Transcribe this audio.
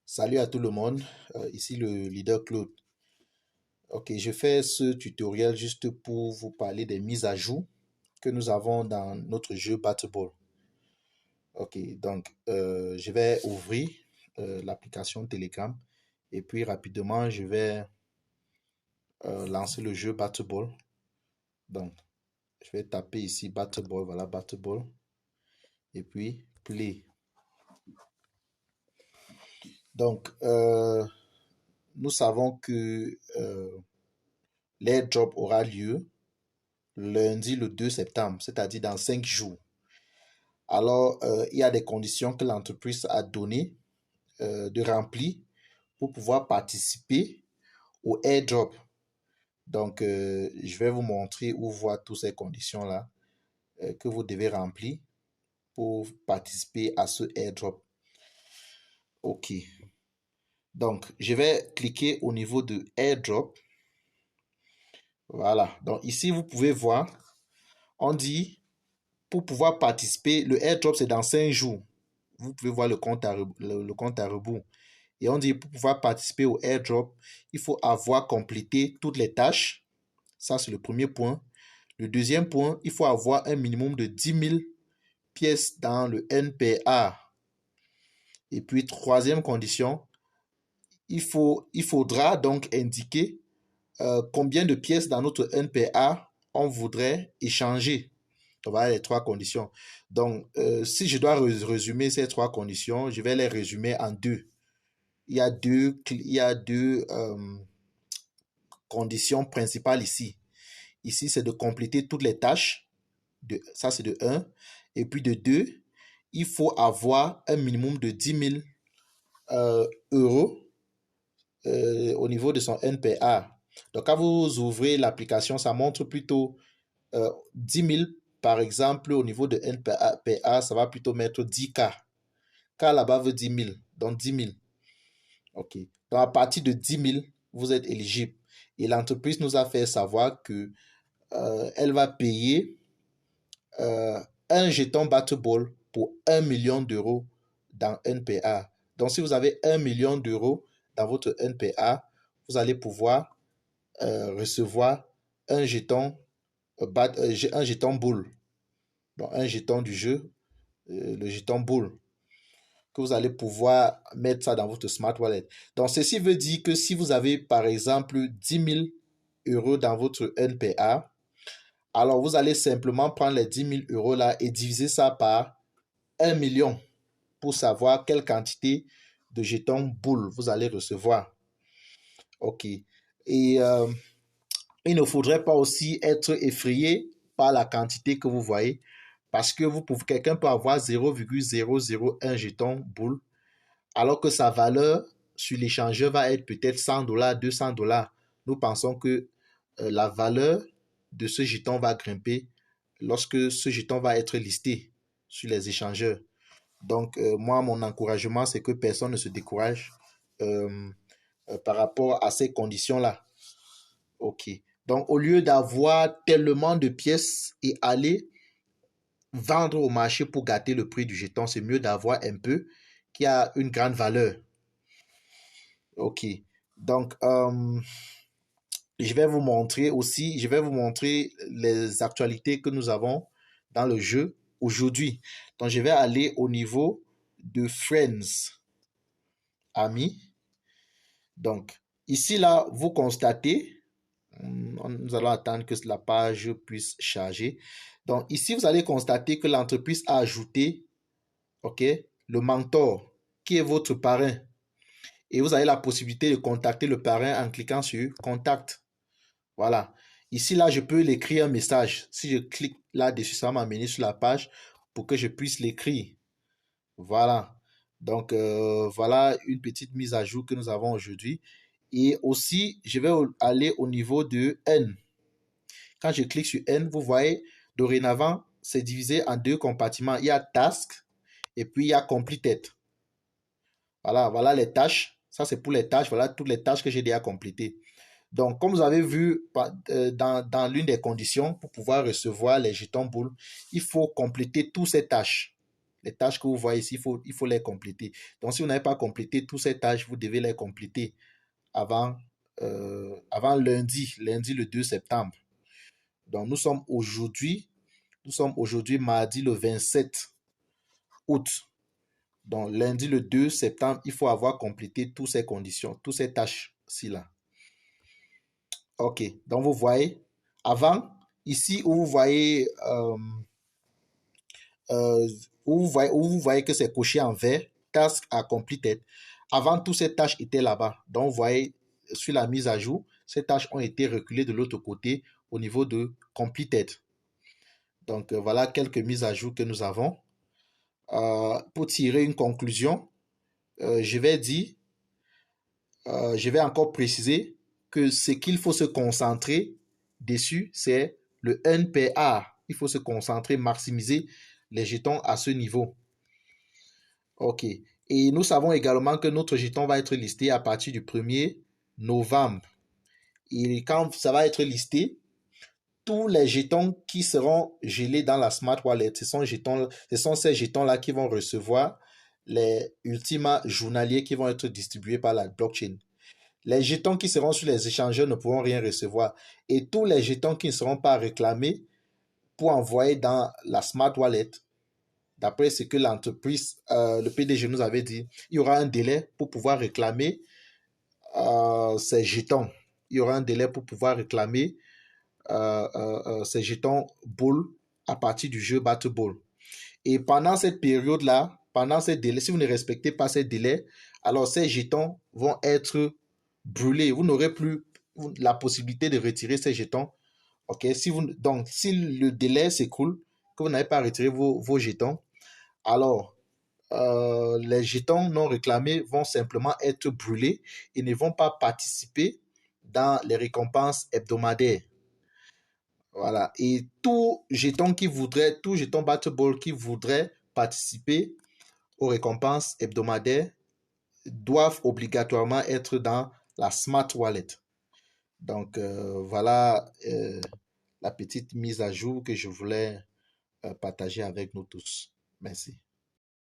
Salut à tout le monde, ici le leader Claude. Ok, je fais ce tutoriel juste pour vous parler des mises à jour que nous avons dans notre jeu Battle Ball. Ok, donc je vais ouvrir l'application Telegram et puis rapidement je vais lancer le jeu Battle Ball. Donc je vais taper ici Battle Ball, voilà Battle Ball et puis Play. Donc nous savons que l'airdrop aura lieu lundi le 2 septembre, c'est-à-dire dans 5 jours. Alors, il y a des conditions que l'entreprise a données de remplir pour pouvoir participer au airdrop. Donc, je vais vous montrer où voir toutes ces conditions-là que vous devez remplir pour participer à ce airdrop. OK. Donc, je vais cliquer au niveau de airdrop. Voilà. Donc, ici, vous pouvez voir, on dit pour pouvoir participer, le airdrop, c'est dans 5 jours. Vous pouvez voir le compte à rebours. Et on dit pour pouvoir participer au airdrop, il faut avoir complété toutes les tâches. Ça, c'est le premier point. Le deuxième point, il faut avoir un minimum de 10 000 pièces dans le NPA. Et puis, troisième condition, il faudra donc indiquer combien de pièces dans notre NPA on voudrait échanger. Donc, voilà les trois conditions. Donc, si je dois résumer ces trois conditions, je vais les résumer en deux. Il y a deux conditions principales ici. Ici, c'est de compléter toutes les tâches. Ça, c'est de 1. Et puis de 2, il faut avoir un minimum de 10 000 euros au niveau de son NPA. Donc, quand vous ouvrez l'application, ça montre plutôt 10 000, par exemple, au niveau de NPA, ça va plutôt mettre 10K. K là-bas veut 10 000, donc 10 000. OK. Donc, à partir de 10 000, vous êtes éligible. Et l'entreprise nous a fait savoir que elle va payer un jeton Battle Ball pour 1 million d'euros dans NPA. Donc, si vous avez 1 million d'euros dans votre NPA, vous allez pouvoir recevoir un jeton, un jeton boule. Donc, un jeton du jeu, le jeton boule, que vous allez pouvoir mettre ça dans votre smart wallet. Donc, ceci veut dire que si vous avez, par exemple, 10 000 euros dans votre NPA, alors vous allez simplement prendre les 10 000 euros là et diviser ça par 1 million pour savoir quelle quantité de jetons boules vous allez recevoir. OK. Et il ne faudrait pas aussi être effrayé par la quantité que vous voyez parce que quelqu'un peut avoir 0,001 jeton boule alors que sa valeur sur l'échangeur va être peut-être 100 dollars, 200 dollars. Nous pensons que la valeur de ce jeton va grimper lorsque ce jeton va être listé sur les échangeurs. Donc, moi, mon encouragement, c'est que personne ne se décourage euh, par rapport à ces conditions-là. OK. Donc, au lieu d'avoir tellement de pièces et aller vendre au marché pour gâter le prix du jeton, c'est mieux d'avoir un peu qui a une grande valeur. OK. Donc, je vais vous montrer aussi, je vais vous montrer les actualités que nous avons dans le jeu aujourd'hui. Donc, je vais aller au niveau de Friends, amis. Donc, ici, là, vous constatez, nous allons attendre que la page puisse charger. Donc, ici, vous allez constater que l'entreprise a ajouté, OK, le mentor, qui est votre parrain. Et vous avez la possibilité de contacter le parrain en cliquant sur Contact. Voilà. Ici, là, je peux l'écrire un message. Si je clique là-dessus, ça va m'amener sur la page pour que je puisse l'écrire. Voilà. Donc, voilà une petite mise à jour que nous avons aujourd'hui. Et aussi, je vais aller au niveau de N. Quand je clique sur N, vous voyez, dorénavant, c'est divisé en deux compartiments. Il y a Task et puis il y a Completed. Voilà, voilà les tâches. Ça, c'est pour les tâches. Voilà toutes les tâches que j'ai déjà complétées. Donc, comme vous avez vu dans l'une des conditions pour pouvoir recevoir les jetons boules, il faut compléter toutes ces tâches. Les tâches que vous voyez ici, il faut les compléter. Donc, si vous n'avez pas complété toutes ces tâches, vous devez les compléter avant, avant lundi le 2 septembre. Donc, nous sommes aujourd'hui mardi le 27 août. Donc, lundi le 2 septembre, il faut avoir complété toutes ces conditions, toutes ces tâches-ci là. Ok, donc vous voyez, avant, ici où vous voyez, euh, où vous voyez que c'est coché en vert, task completed. Avant, toutes ces tâches étaient là-bas. Donc, vous voyez, sur la mise à jour, ces tâches ont été reculées de l'autre côté au niveau de completed. Donc, voilà quelques mises à jour que nous avons. Pour tirer une conclusion, je vais dire, je vais encore préciser que ce qu'il faut se concentrer dessus, c'est le NPA. Il faut se concentrer, maximiser les jetons à ce niveau. OK. Et nous savons également que notre jeton va être listé à partir du 1er novembre. Et quand ça va être listé, tous les jetons qui seront gelés dans la Smart Wallet, ce sont ces jetons-là qui vont recevoir les ultimas journaliers qui vont être distribués par la blockchain. Les jetons qui seront sur les échangeurs ne pourront rien recevoir. Et tous les jetons qui ne seront pas réclamés pour envoyer dans la Smart Wallet, d'après ce que l'entreprise, le PDG nous avait dit, il y aura un délai pour pouvoir réclamer ces jetons. Il y aura un délai pour pouvoir réclamer ces jetons Bull à partir du jeu Battle Ball. Et pendant cette période-là, pendant ces délais, si vous ne respectez pas ces délais, alors ces jetons vont être brûlés. Vous n'aurez plus la possibilité de retirer ces jetons. Ok, donc, si le délai s'écoule, que vous n'avez pas retiré vos jetons, alors les jetons non réclamés vont simplement être brûlés et ne vont pas participer dans les récompenses hebdomadaires. Voilà. Et tout jeton Battle Ball qui voudrait participer aux récompenses hebdomadaires doivent obligatoirement être dans la Smart Wallet. Donc, voilà la petite mise à jour que je voulais partager avec nous tous. Merci.